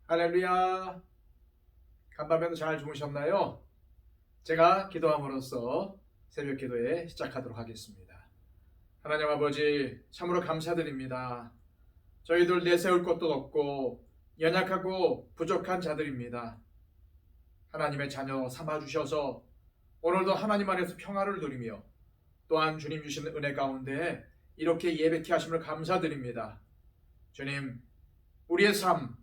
할렐루야. 간밤에도 잘 주무셨나요? 제가 기도함으로써 새벽 기도에 시작하도록 하겠습니다. 하나님 아버지, 참으로 감사드립니다. 저희들 내세울 것도 없고 연약하고 부족한 자들입니다. 하나님의 자녀 삼아주셔서 오늘도 하나님 안에서 평화를 누리며 또한 주님 주신 은혜 가운데 이렇게 예배케 하심을 감사드립니다. 주님, 우리의 삶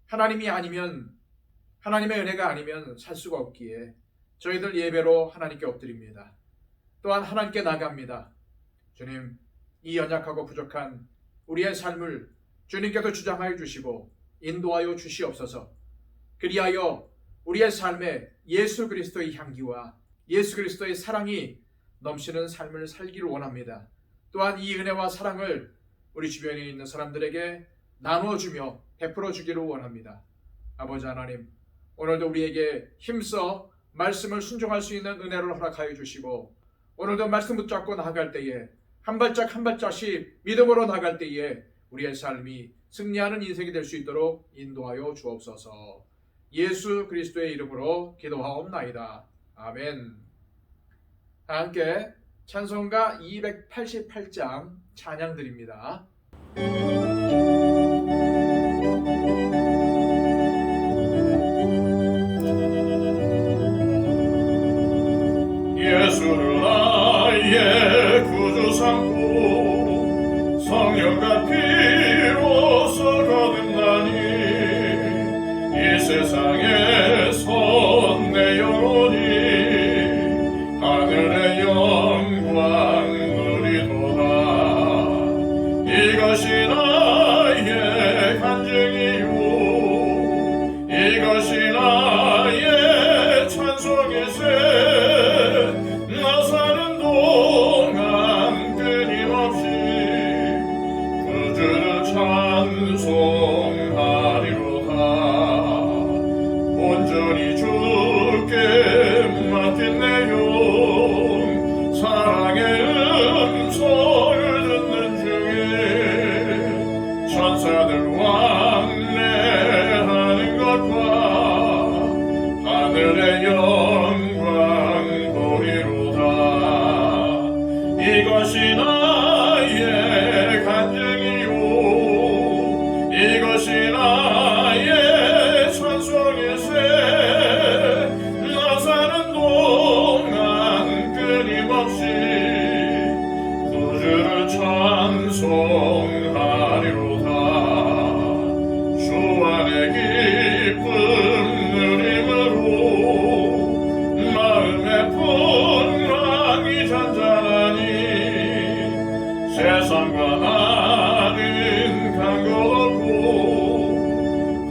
하나님이 아니면, 하나님의 은혜가 아니면 살 수가 없기에 저희들 예배로 하나님께 엎드립니다. 또한 하나님께 나갑니다. 주님, 이 연약하고 부족한 우리의 삶을 주님께서 주장하여 주시고 인도하여 주시옵소서. 그리하여 우리의 삶에 예수 그리스도의 향기와 예수 그리스도의 사랑이 넘치는 삶을 살기를 원합니다. 또한 이 은혜와 사랑을 우리 주변에 있는 사람들에게 나누어주며 베풀어 주기를 원합니다. 아버지 하나님, 오늘도 우리에게 힘써 말씀을 순종할 수 있는 은혜를 허락하여 주시고, 오늘도 말씀 붙잡고 나아갈 때에 한 발짝 한 발짝씩 믿음으로 나아갈 때에 우리의 삶이 승리하는 인생이 될 수 있도록 인도하여 주옵소서. 예수 그리스도의 이름으로 기도하옵나이다. 아멘. 다 함께 찬송가 288장 찬양 드립니다. 예수를 나의 구주 삼고 성령과 피로써 거듭나니 이 세상에서 내 영혼이 하늘의 영광 누리도다. 이것이 나의 간증이요 이것이 나의 찬송이세. 찬송하리로다. 온전히 주께 맡긴 내 영 사랑의 음성을 듣는 중에 천사들 왕래하는 것과 하늘의 영광 보리로다. 이것이 나의 간증이요 이것이 나의 찬송이세. 나 사는 동안 끊임없이 구주를 찬송하리로다. 주 안의 기쁨 누림으로 마음의 풍랑이 잔잔하니 세상과 나는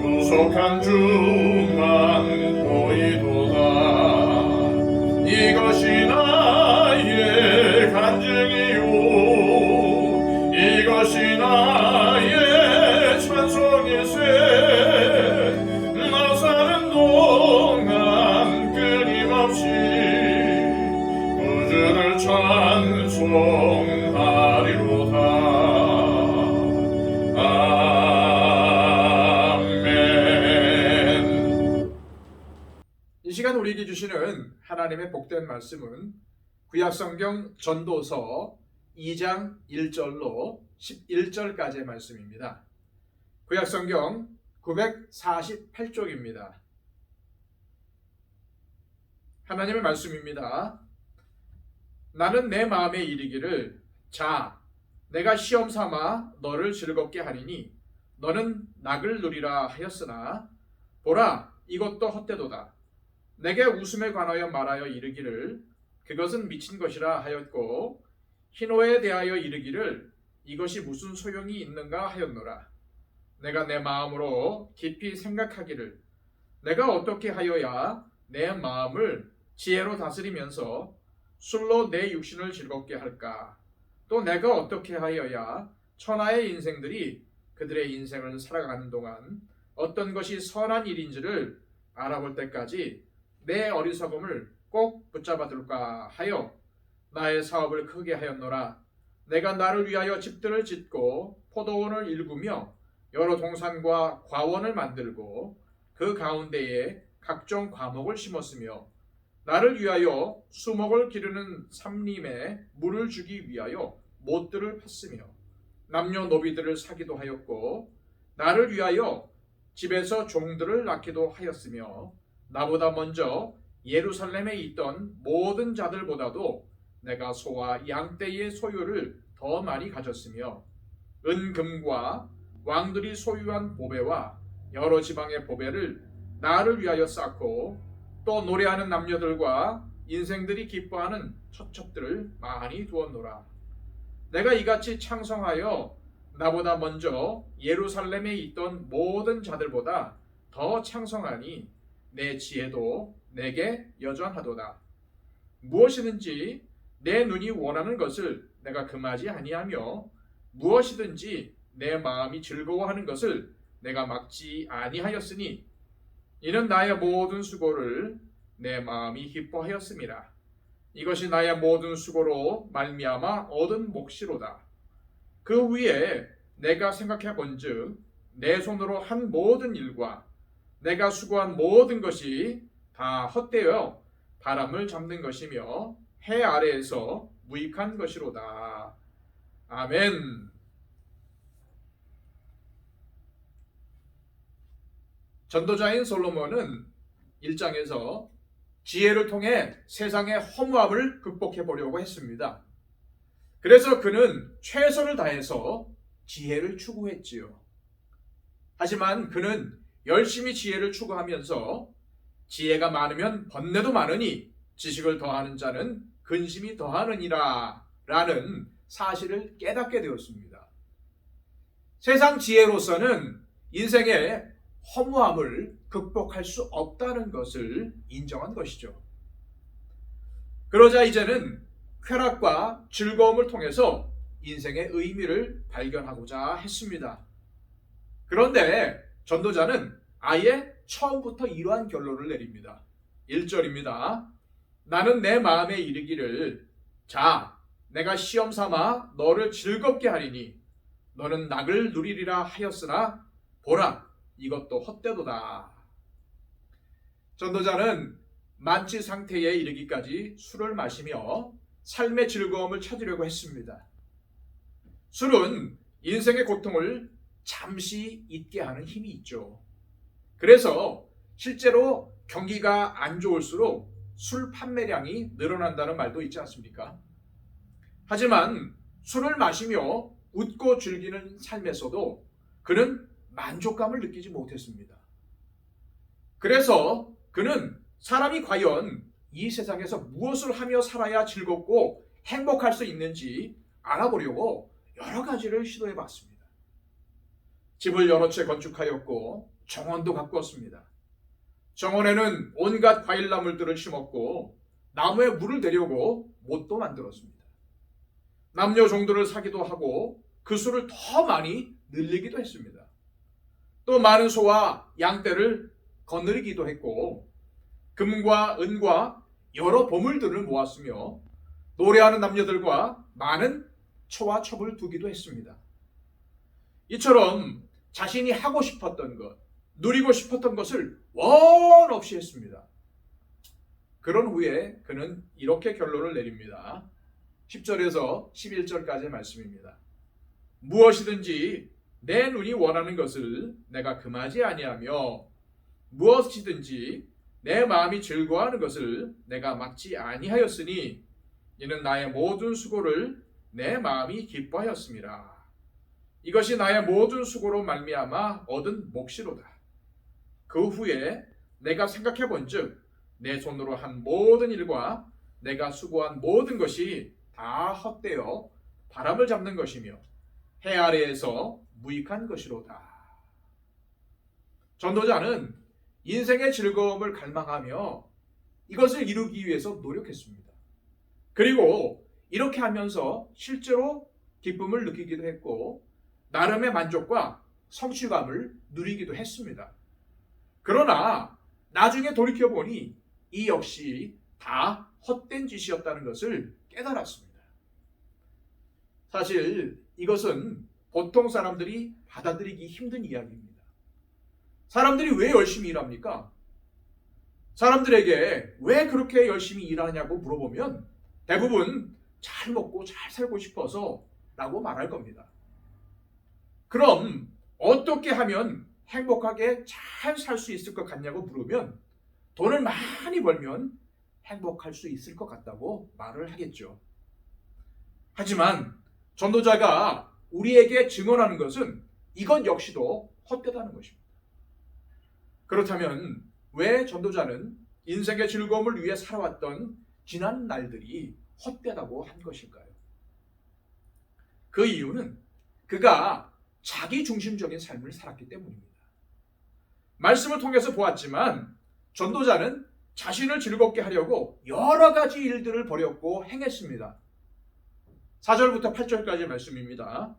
구속한 주만 보이도다. 이것이 나의 간증이요 이것이 나의 찬송이세. 나 사는 동안 끊임없이 구주를 찬송하리로다. 이 시간 우리에게 주시는 하나님의 복된 말씀은 구약성경 전도서 2장 1절로 11절까지의 말씀입니다. 구약성경 948쪽입니다. 하나님의 말씀입니다. 나는 내 마음에 이르기를 자, 내가 시험 삼아 너를 즐겁게 하리니 너는 낙을 누리라 하였으나 보라, 이것도 헛되도다. 내게 웃음에 관하여 말하여 이르기를 그것은 미친 것이라 하였고 희노에 대하여 이르기를 이것이 무슨 소용이 있는가 하였노라. 내가 내 마음으로 깊이 생각하기를 내가 어떻게 하여야 내 마음을 지혜로 다스리면서 술로 내 육신을 즐겁게 할까? 또 내가 어떻게 하여야 천하의 인생들이 그들의 인생을 살아가는 동안 어떤 것이 선한 일인지를 알아볼 때까지 내 어리석음을 꼭 붙잡아둘까 하여 나의 사업을 크게 하였노라. 내가 나를 위하여 집들을 짓고 포도원을 일구며 여러 동산과 과원을 만들고 그 가운데에 각종 과목을 심었으며 나를 위하여 수목을 기르는 삼림에 물을 주기 위하여 못들을 팠으며 남녀노비들을 사기도 하였고 나를 위하여 집에서 종들을 낳기도 하였으며 나보다 먼저 예루살렘에 있던 모든 자들보다도 내가 소와 양떼의 소유를 더 많이 가졌으며 은금과 왕들이 소유한 보배와 여러 지방의 보배를 나를 위하여 쌓고 또 노래하는 남녀들과 인생들이 기뻐하는 처첩들을 많이 두었노라. 내가 이같이 창성하여 나보다 먼저 예루살렘에 있던 모든 자들보다 더 창성하니 내 지혜도 내게 여전하도다. 무엇이든지 내 눈이 원하는 것을 내가 금하지 아니하며 무엇이든지 내 마음이 즐거워하는 것을 내가 막지 아니하였으니 이는 나의 모든 수고를 내 마음이 기뻐하였음이라. 이것이 나의 모든 수고로 말미암아 얻은 몫이로다. 그 후에 내가 생각해 본즉 내 손으로 한 모든 일과 내가 수고한 모든 것이 다 헛되어 바람을 잡는 것이며 해 아래에서 무익한 것이로다. 아멘. 전도자인 솔로몬은 1장에서 지혜를 통해 세상의 허무함을 극복해 보려고 했습니다. 그래서 그는 최선을 다해서 지혜를 추구했지요. 하지만 그는 열심히 지혜를 추구하면서 지혜가 많으면 번뇌도 많으니 지식을 더하는 자는 근심이 더하느니라 라는 사실을 깨닫게 되었습니다. 세상 지혜로서는 인생의 허무함을 극복할 수 없다는 것을 인정한 것이죠. 그러자 이제는 쾌락과 즐거움을 통해서 인생의 의미를 발견하고자 했습니다. 그런데 전도자는 아예 처음부터 이러한 결론을 내립니다. 1절입니다. 나는 내 마음에 이르기를 자, 내가 시험 삼아 너를 즐겁게 하리니 너는 낙을 누리리라 하였으나 보라, 이것도 헛되도다. 전도자는 만취 상태에 이르기까지 술을 마시며 삶의 즐거움을 찾으려고 했습니다. 술은 인생의 고통을 잠시 잊게 하는 힘이 있죠. 그래서 실제로 경기가 안 좋을수록 술 판매량이 늘어난다는 말도 있지 않습니까? 하지만 술을 마시며 웃고 즐기는 삶에서도 그는 만족감을 느끼지 못했습니다. 그래서 그는 사람이 과연 이 세상에서 무엇을 하며 살아야 즐겁고 행복할 수 있는지 알아보려고 여러 가지를 시도해 봤습니다. 집을 여러 채 건축하였고 정원도 가꾸었습니다. 정원에는 온갖 과일나물들을 심었고 나무에 물을 대려고 못도 만들었습니다. 남녀 종들을 사기도 하고 그 수를 더 많이 늘리기도 했습니다. 또 많은 소와 양떼를 거느리기도 했고 금과 은과 여러 보물들을 모았으며 노래하는 남녀들과 많은 초와 첩을 두기도 했습니다. 이처럼 자신이 하고 싶었던 것, 누리고 싶었던 것을 원 없이 했습니다. 그런 후에 그는 이렇게 결론을 내립니다. 10절에서 11절까지의 말씀입니다. 무엇이든지 내 눈이 원하는 것을 내가 금하지 아니하며 무엇이든지 내 마음이 즐거워하는 것을 내가 막지 아니하였으니 이는 나의 모든 수고를 내 마음이 기뻐하였음이라. 이것이 나의 모든 수고로 말미암아 얻은 몫이로다. 그 후에 내가 생각해 본즉 내 손으로 한 모든 일과 내가 수고한 모든 것이 다 헛되어 바람을 잡는 것이며 해 아래에서 무익한 것이로다. 전도자는 인생의 즐거움을 갈망하며 이것을 이루기 위해서 노력했습니다. 그리고 이렇게 하면서 실제로 기쁨을 느끼기도 했고 나름의 만족과 성취감을 누리기도 했습니다. 그러나 나중에 돌이켜보니 이 역시 다 헛된 짓이었다는 것을 깨달았습니다. 사실 이것은 보통 사람들이 받아들이기 힘든 이야기입니다. 사람들이 왜 열심히 일합니까? 사람들에게 왜 그렇게 열심히 일하냐고 물어보면 대부분 잘 먹고 잘 살고 싶어서 라고 말할 겁니다. 그럼 어떻게 하면 행복하게 잘 살 수 있을 것 같냐고 물으면 돈을 많이 벌면 행복할 수 있을 것 같다고 말을 하겠죠. 하지만 전도자가 우리에게 증언하는 것은 이것 역시도 헛되다는 것입니다. 그렇다면 왜 전도자는 인생의 즐거움을 위해 살아왔던 지난 날들이 헛되다고 한 것일까요? 그 이유는 그가 자기 중심적인 삶을 살았기 때문입니다. 말씀을 통해서 보았지만 전도자는 자신을 즐겁게 하려고 여러 가지 일들을 벌였고 행했습니다. 4절부터 8절까지 말씀입니다.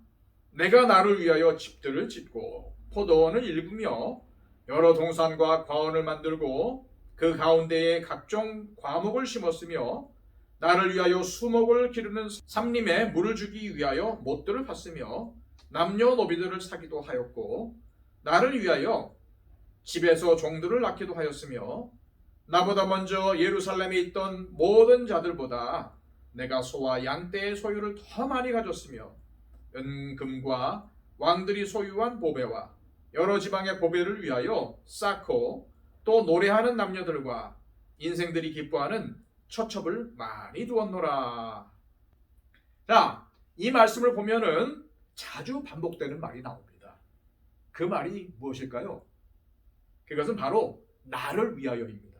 내가 나를 위하여 집들을 짓고 포도원을 일구며 여러 동산과 과원을 만들고 그 가운데에 각종 과목을 심었으며 나를 위하여 수목을 기르는 삼림에 물을 주기 위하여 못들을 팠으며 남녀노비들을 사기도 하였고 나를 위하여 집에서 종들을 낳기도 하였으며 나보다 먼저 예루살렘에 있던 모든 자들보다 내가 소와 양떼의 소유를 더 많이 가졌으며 은금과 왕들이 소유한 보배와 여러 지방의 보배를 위하여 쌓고 또 노래하는 남녀들과 인생들이 기뻐하는 처첩을 많이 두었노라. 자, 이 말씀을 보면은 자주 반복되는 말이 나옵니다. 그 말이 무엇일까요? 그것은 바로 나를 위하여입니다.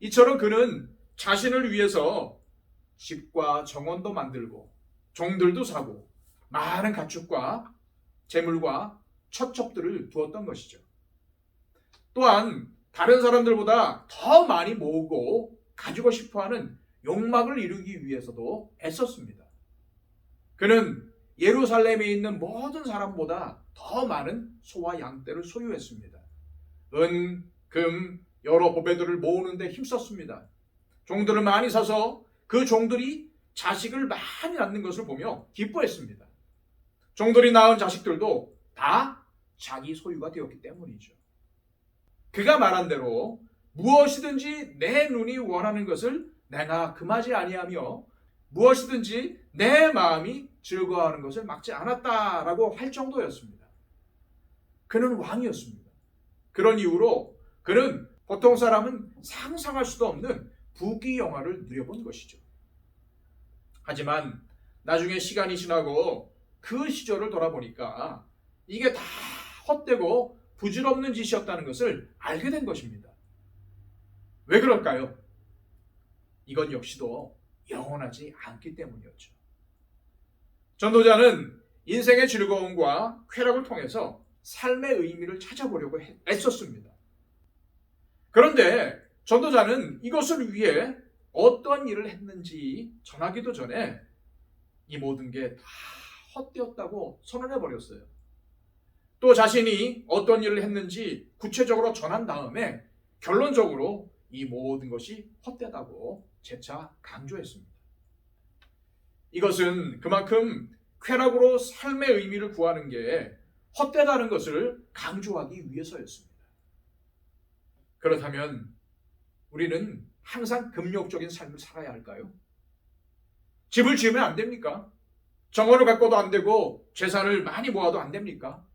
이처럼 그는 자신을 위해서 집과 정원도 만들고 종들도 사고 많은 가축과 재물과 처첩들을 두었던 것이죠. 또한 다른 사람들보다 더 많이 모으고 가지고 싶어하는 욕망을 이루기 위해서도 애썼습니다. 그는 예루살렘에 있는 모든 사람보다 더 많은 소와 양떼를 소유했습니다. 은, 금, 여러 보배들을 모으는 데 힘썼습니다. 종들을 많이 사서 그 종들이 자식을 많이 낳는 것을 보며 기뻐했습니다. 종들이 낳은 자식들도 다 자기 소유가 되었기 때문이죠. 그가 말한 대로 무엇이든지 내 눈이 원하는 것을 내가 금하지 아니하며 무엇이든지 내 마음이 즐거워하는 것을 막지 않았다라고 할 정도였습니다. 그는 왕이었습니다. 그런 이유로 그는 보통 사람은 상상할 수도 없는 부귀영화를 누려본 것이죠. 하지만 나중에 시간이 지나고 그 시절을 돌아보니까 이게 다 헛되고 부질없는 짓이었다는 것을 알게 된 것입니다. 왜 그럴까요? 이건 역시도 영원하지 않기 때문이었죠. 전도자는 인생의 즐거움과 쾌락을 통해서 삶의 의미를 찾아보려고 애썼습니다. 그런데 전도자는 이것을 위해 어떤 일을 했는지 전하기도 전에 이 모든 게 다 헛되었다고 선언해 버렸어요. 또 자신이 어떤 일을 했는지 구체적으로 전한 다음에 결론적으로 이 모든 것이 헛되다고 재차 강조했습니다. 이것은 그만큼 쾌락으로 삶의 의미를 구하는 게 헛되다는 것을 강조하기 위해서였습니다. 그렇다면 우리는 항상 금욕적인 삶을 살아야 할까요? 집을 지으면 안 됩니까? 정원을 가꿔도 안 되고 재산을 많이 모아도 안 됩니까?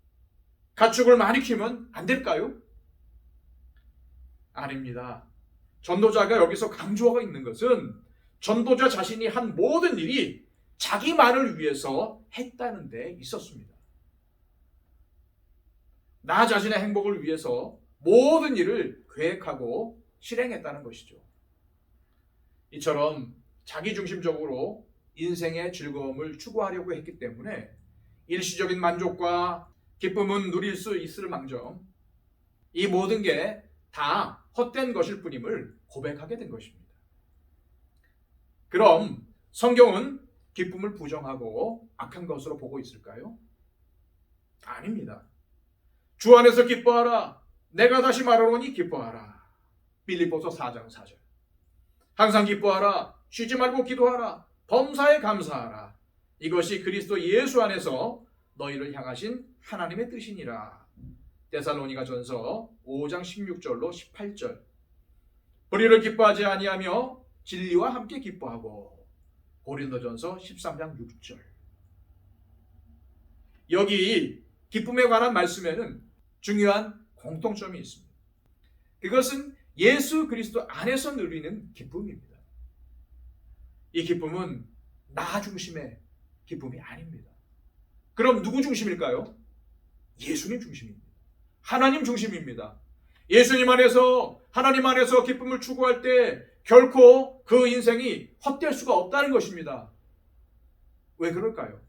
가축을 많이 키우면 안 될까요? 아닙니다. 전도자가 여기서 강조하고 있는 것은 전도자 자신이 한 모든 일이 자기만을 위해서 했다는 데 있었습니다. 나 자신의 행복을 위해서 모든 일을 계획하고 실행했다는 것이죠. 이처럼 자기중심적으로 인생의 즐거움을 추구하려고 했기 때문에 일시적인 만족과 기쁨은 누릴 수 있을 망정 이 모든 게 다 헛된 것일 뿐임을 고백하게 된 것입니다. 그럼 성경은 기쁨을 부정하고 악한 것으로 보고 있을까요? 아닙니다. 주 안에서 기뻐하라. 내가 다시 말하노니 기뻐하라. 빌립보서 4장 4절. 항상 기뻐하라. 쉬지 말고 기도하라. 범사에 감사하라. 이것이 그리스도 예수 안에서 너희를 향하신 하나님의 뜻이니라. 데살로니가전서 5장 16절로 18절. 불의를 기뻐하지 아니하며 진리와 함께 기뻐하고. 고린도전서 13장 6절. 여기 기쁨에 관한 말씀에는 중요한 공통점이 있습니다. 그것은 예수 그리스도 안에서 누리는 기쁨입니다. 이 기쁨은 나 중심의 기쁨이 아닙니다. 그럼 누구 중심일까요? 예수님 중심입니다. 하나님 중심입니다. 예수님 안에서, 하나님 안에서 기쁨을 추구할 때 결코 그 인생이 헛될 수가 없다는 것입니다. 왜 그럴까요?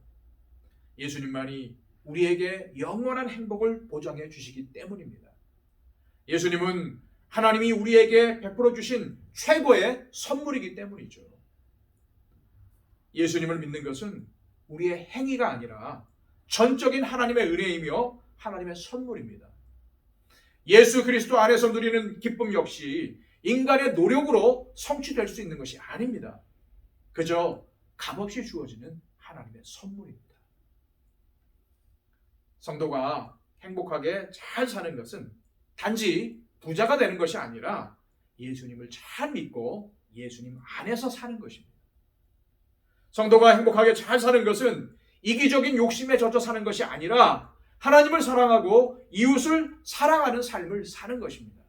예수님만이 우리에게 영원한 행복을 보장해 주시기 때문입니다. 예수님은 하나님이 우리에게 베풀어 주신 최고의 선물이기 때문이죠. 예수님을 믿는 것은 우리의 행위가 아니라 전적인 하나님의 은혜이며 하나님의 선물입니다. 예수 그리스도 안에서 누리는 기쁨 역시 인간의 노력으로 성취될 수 있는 것이 아닙니다. 그저 값없이 주어지는 하나님의 선물입니다. 성도가 행복하게 잘 사는 것은 단지 부자가 되는 것이 아니라 예수님을 잘 믿고 예수님 안에서 사는 것입니다. 성도가 행복하게 잘 사는 것은 이기적인 욕심에 젖어 사는 것이 아니라 하나님을 사랑하고 이웃을 사랑하는 삶을 사는 것입니다.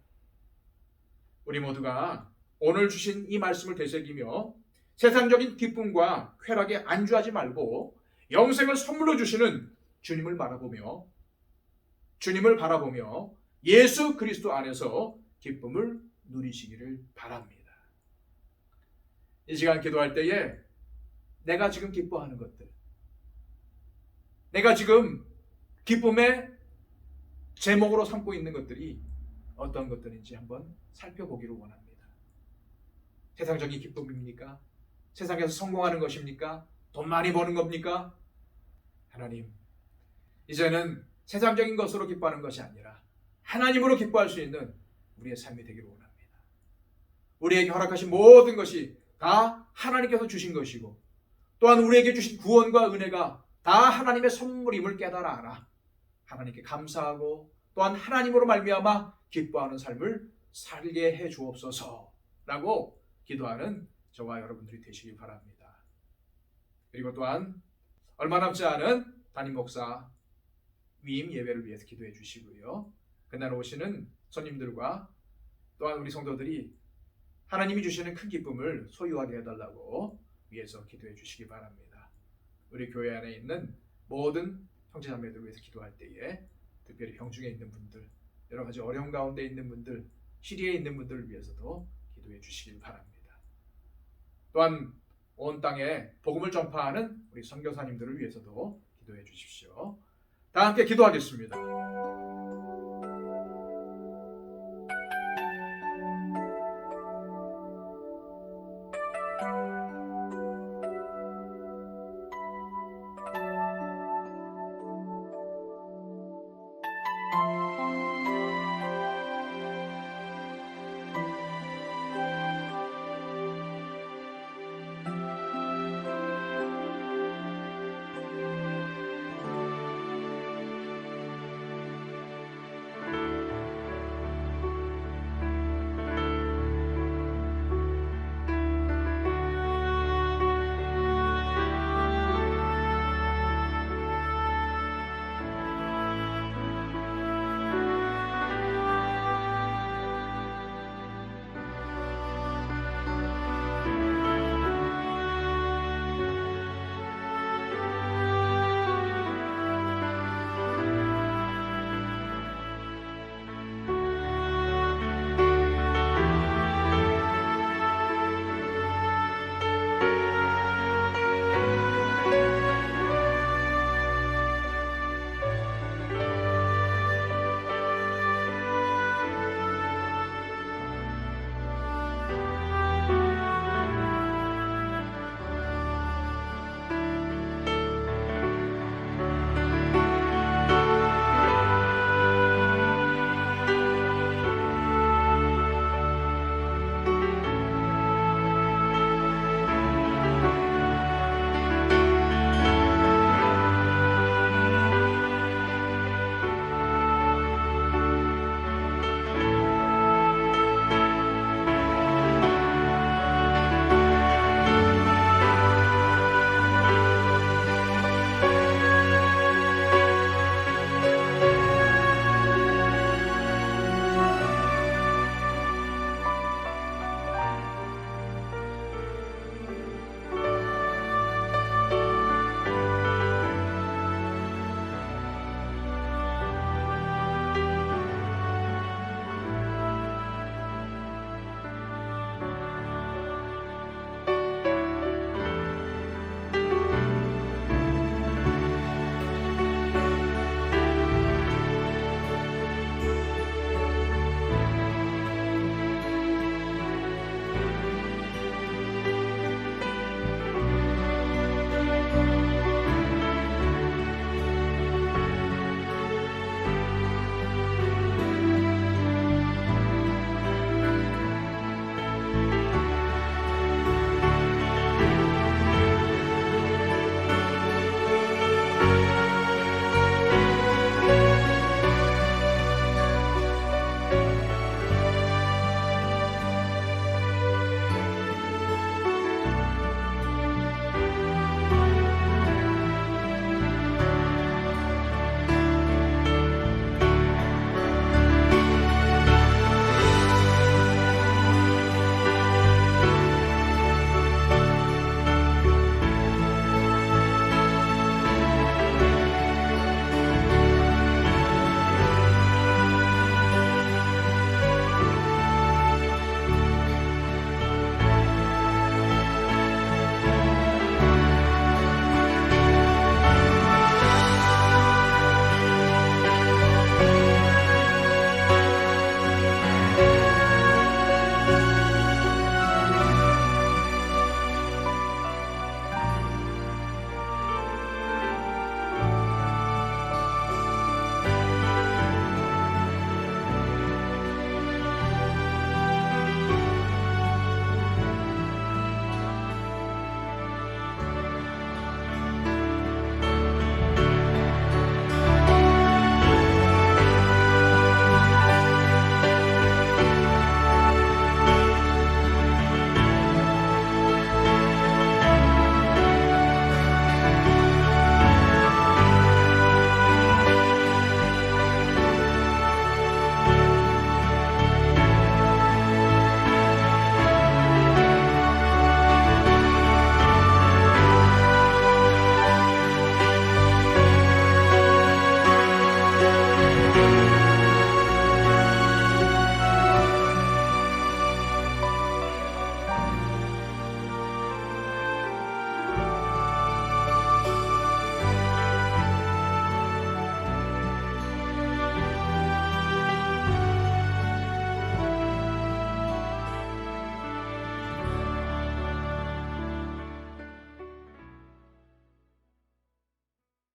우리 모두가 오늘 주신 이 말씀을 되새기며 세상적인 기쁨과 쾌락에 안주하지 말고 영생을 선물로 주시는 주님을 바라보며 예수 그리스도 안에서 기쁨을 누리시기를 바랍니다. 이 시간 기도할 때에 내가 지금 기뻐하는 것들, 내가 지금 기쁨의 제목으로 삼고 있는 것들이 어떤 것들인지 한번 살펴보기를 원합니다. 세상적인 기쁨입니까? 세상에서 성공하는 것입니까? 돈 많이 버는 겁니까? 하나님, 이제는 세상적인 것으로 기뻐하는 것이 아니라 하나님으로 기뻐할 수 있는 우리의 삶이 되기를 원합니다. 우리에게 허락하신 모든 것이 다 하나님께서 주신 것이고 또한 우리에게 주신 구원과 은혜가 다 하나님의 선물임을 깨달아 알아 하나님께 감사하고 또한 하나님으로 말미암아 기뻐하는 삶을 살게 해 주옵소서라고 기도하는 저와 여러분들이 되시길 바랍니다. 그리고 또한 얼마 남지 않은 담임 목사 위임 예배를 위해서 기도해 주시고요. 그날 오시는 손님들과 또한 우리 성도들이 하나님이 주시는 큰 기쁨을 소유하게 해달라고 위해서 기도해 주시기 바랍니다. 우리 교회 안에 있는 모든 형제자매들을 위해서 기도할 때에 특별히 병중에 있는 분들, 여러 가지 어려움 가운데 있는 분들, 시리에 있는 분들을 위해서도 기도해 주시길 바랍니다. 또한 온 땅에 복음을 전파하는 우리 선교사님들을 위해서도 기도해 주십시오. 다 함께 기도하겠습니다.